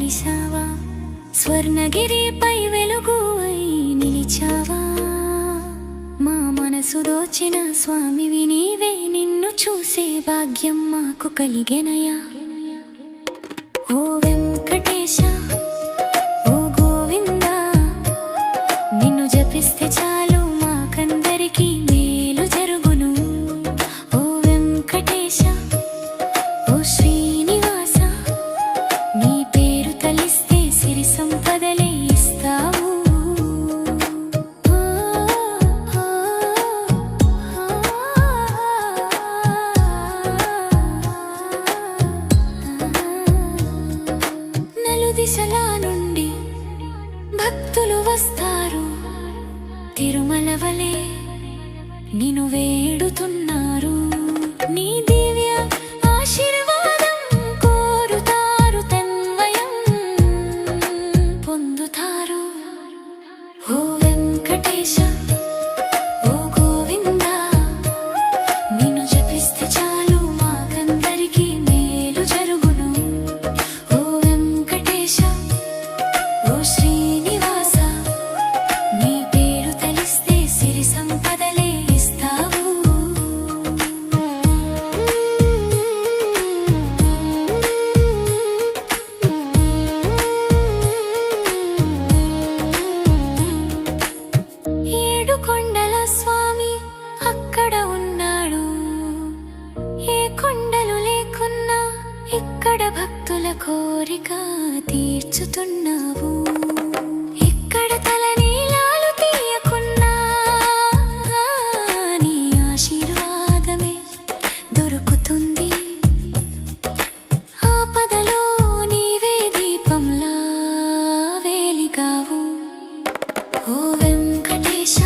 వెలిసావా, స్వర్ణగిరిపై వెలుగువై నిలిచావా. మా మనసు దోచిన స్వామివి నీవే, నిన్ను చూసే భాగ్యం మాకు కలిగెనయా. ఓ వెంకటేశ, ఓ గోవిందా, నిన్ను జపిస్తే చాలు మాకందరికీ మేలు జరుగును. ఓ వెంకటేశ, ఓ శ్రీనివాస, నీ పేరు తలిస్తే సిరి సంపదలే ఇస్తావు. నలుదిశల నుండి భక్తులు వస్తారు, తిరుమల వలె నిన్ను వేడుతున్నారు. నీ దివ్య ఆశీర్వాదం కోరుతారు, తన్వయం పొందుతారు. ఓ వెంకటేశ, ఓ గోవిందా, నిన్ను జపిస్తే చాలు మాకందరికీ మేలు జరుగును. ఓ వెంకటేశ, ఓ శ్రీనివాస, నీ పేరు తలిస్తే సిరి సంపదలే ఇస్తావు. ఏడు కొండల స్వామి అక్కడ ఉన్నాడు, ఏ కొండలు లేకున్నా ఇక్కడ భక్తుల కోరిక తీర్చుతున్నావు. ఇక్కడ తలనీలాలు తీయకున్నా నీ ఆశీర్వాదమే దొరుకుతుంది. ఆపదలో నీవే దీపంలా వేలిగావు. ఓ వెంకటేశ,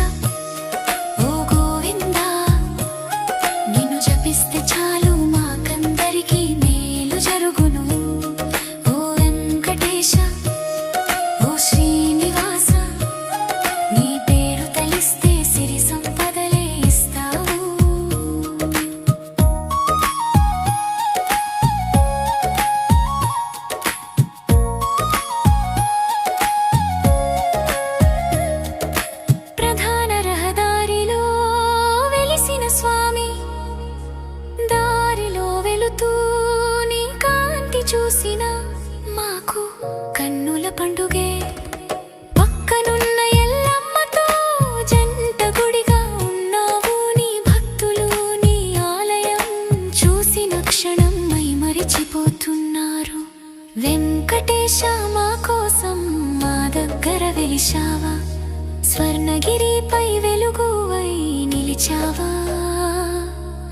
ఓ గోవిందా, నిన్ను జపిస్తే చాలు మాకందరికీ మేలు జరుగును. ఓ వెంకటేశ, ఓ శ్రీనివాస, నీ పేరు తలిస్తే సిరి సంపదలే ఇస్తావు. ప్రధాన రహదారిలో వెలిసిన స్వామి, దారిలో వెళుతూ నీ కాంతి చూసిన మాకు కన్నుల పండుగే. పక్కనున్న ఎల్లమ్మతో జంట గుడిగా ఉన్నావు, నీ భక్తులు నీ ఆలయం చూసిన క్షణం మరిచిపోతున్నారు. వెంకటేశ, మా కోసం మా దగ్గర వెలిశావా, స్వర్ణగిరిపై వెలుగువై నిలిచావా.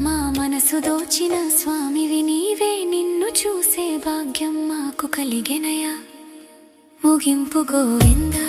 మా మనసు దోచిన స్వామివి నీవే, నిన్ను చూసే భాగ్యం మాకు కలిగెనయా. ముగింపు గోవిందా.